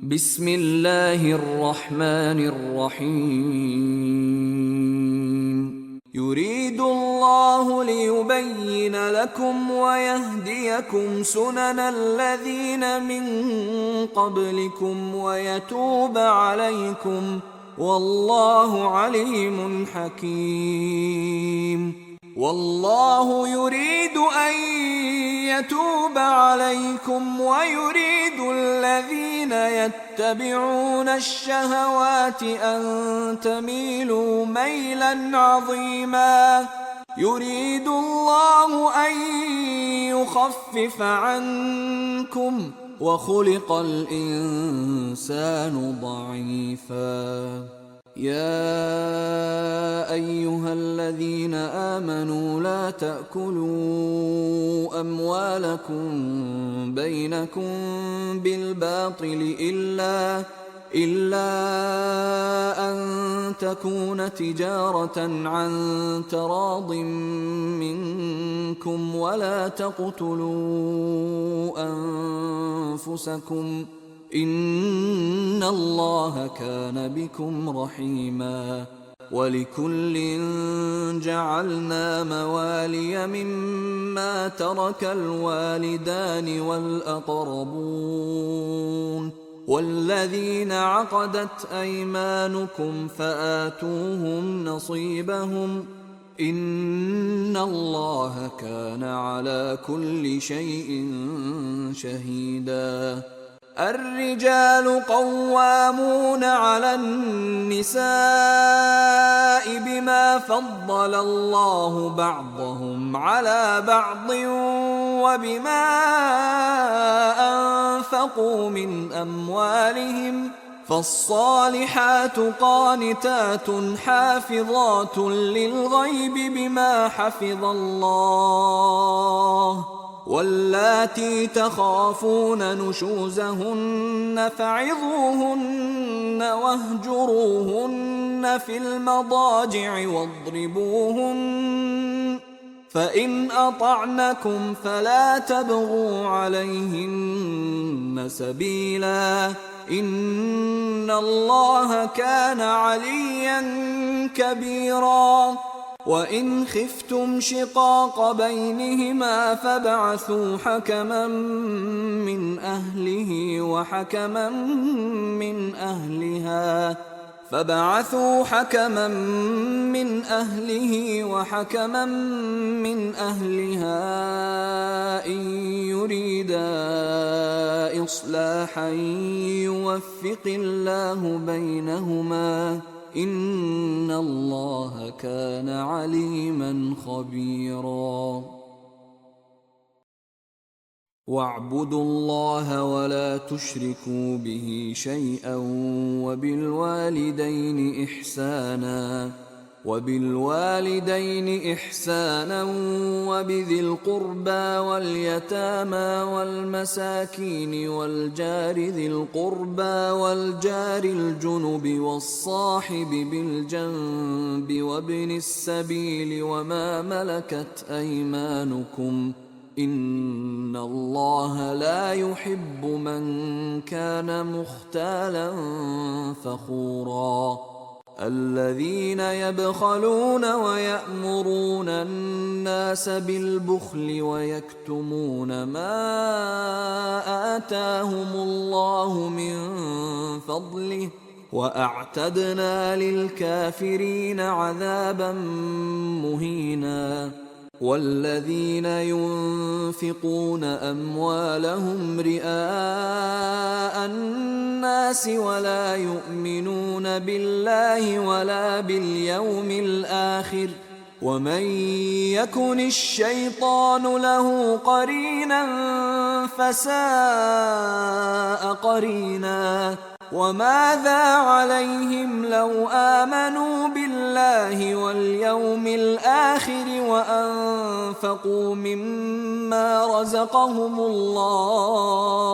بسم الله الرحمن الرحيم. يريد الله ليبين لكم ويهديكم سنن الذين من قبلكم ويتوب عليكم، والله عليم حكيم. والله يريد أن يتوب عليكم ويريد الذين يتبعون الشهوات أن تميلوا ميلا عظيما. يريد الله أن يخفف عنكم وخلق الإنسان ضعيفا. يا أيها الذين آمنوا لا تأكلوا أموالكم بينكم بالباطل إلا أن تكون تجارة عن تراض منكم، ولا تقتلوا أنفسكم، إن الله كان بكم رحيما. ولكل جعلنا موالي مما ترك الوالدان والأقربون والذين عقدت أيمانكم فآتوهم نصيبهم، إن الله كان على كل شيء شهيدا. الرجال قوامون على النساء بما فضل الله بعضهم على بعض وبما أنفقوا من أموالهم، فالصالحات قانتات حافظات للغيب بما حفظ الله. واللاتي تخافون نشوزهن فعظوهن واهجروهن في المضاجع واضربوهن، فإن أطعنكم فلا تبغوا عليهن سبيلا، إن الله كان عليا كبيرا. وإن خفتم شقاق بينهما فابعثوا حكما من أهله وحكما من أهلها إن يريدا إصلاحا يوفق الله بينهما، إن الله كان عليما خبيرا. واعبدوا الله ولا تشركوا به شيئا وبالوالدين إحسانا وبذي القربى واليتامى والمساكين والجار ذي القربى والجار الجنب والصاحب بالجنب وابن السبيل وما ملكت أيمانكم، إن الله لا يحب من كان مختالا فخورا. الذين يبخلون ويأمرون الناس بالبخل ويكتمون ما آتاهم الله من فضله، وأعتدنا للكافرين عذابا مهينا. والذين ينفقون أموالهم رئاء الناس ولا يؤمنون بالله ولا باليوم الآخر، ومن يكن الشيطان له قرينا فساء قرينا. وماذا عليهم لو آمنوا بالله واليوم الآخر وأنفقوا مما رزقهم الله،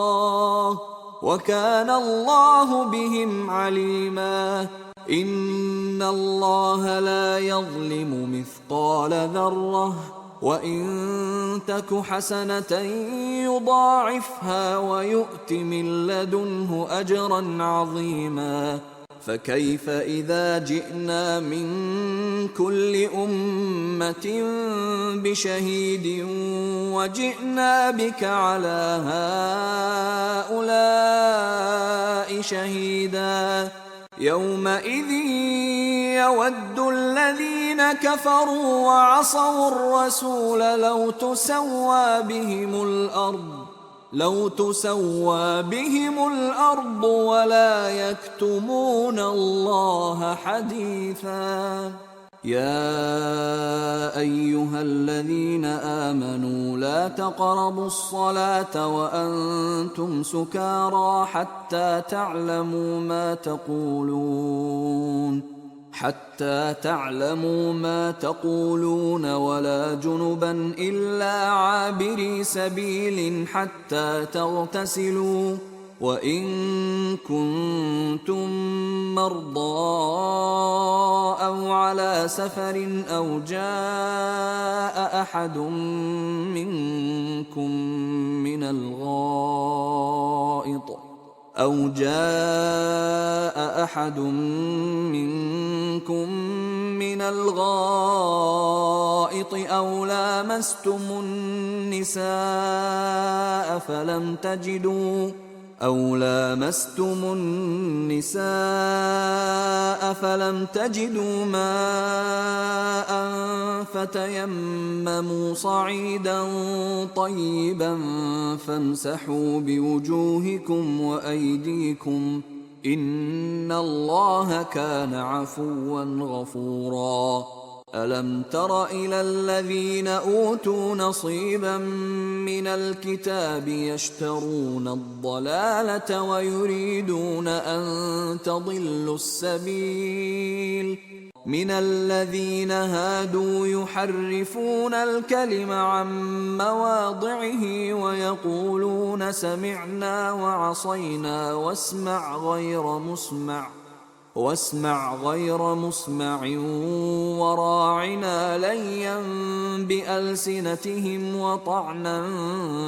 وكان الله بهم عليما. إن الله لا يظلم مثقال ذرة وإن تك حسنة يضاعفها ويؤت من لدنه أجرا عظيما فكيف إذا جئنا من كل أمة بشهيد وجئنا بك على هؤلاء شهيدا يومئذ يود الذين كفروا وعصوا الرسول لو تسوى بهم الأرض ولا يكتمون الله حديثا يا أيها الذين آمنوا لا تقربوا الصلاة وأنتم سكارى حتى تعلموا ما تقولون ولا جنبا إلا عابري سبيل حتى تغتسلوا وإن كنتم مرضى أو على سفر أو جاء أحد منكم من الغائط أو لامستم النساء فلم تجدوا ماء فتيمموا صعيدا طيبا فامسحوا بوجوهكم وأيديكم إن الله كان عفوا غفورا ألم تر إلى الذين أوتوا نصيبا من الكتاب يشترون الضلالة ويريدون أن تضلوا السبيل من الذين هادوا يحرفون الكلم عن مواضعه ويقولون سمعنا وعصينا واسمع غير مسمع وراعنا ليا بألسنتهم وطعنا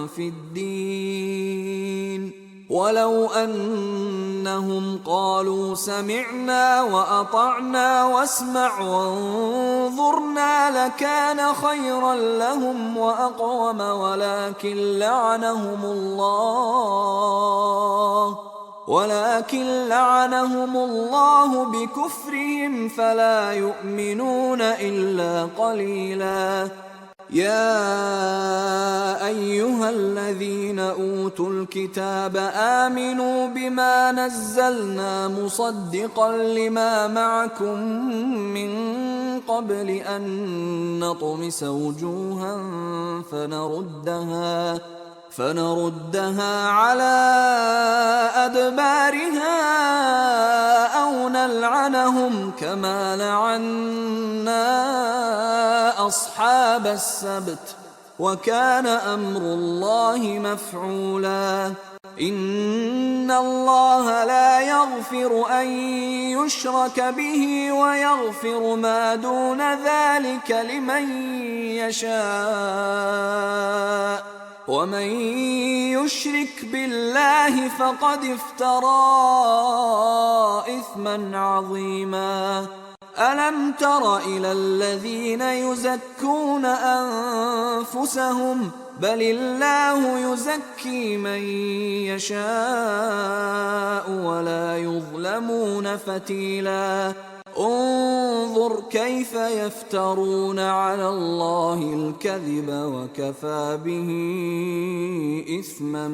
في الدين ولو أنهم قالوا سمعنا وأطعنا واسمع وانظرنا لكان خيرا لهم وأقوم ولكن لعنهم الله بكفرهم فلا يؤمنون إلا قليلا يا أيها الذين أوتوا الكتاب آمنوا بما نزلنا مصدقا لما معكم من قبل أن نطمس وجوها فنردها على أدبارها أو نلعنهم كما لعنا أصحاب السبت وكان أمر الله مفعولا إن الله لا يغفر أن يشرك به ويغفر ما دون ذلك لمن يشاء ومن يشرك بالله فقد افترى إثما عظيما ألم تر إلى الذين يزكون أنفسهم بل الله يزكي من يشاء ولا يظلمون فتيلا انظر كيف يفترون على الله الكذب وكفى به إثما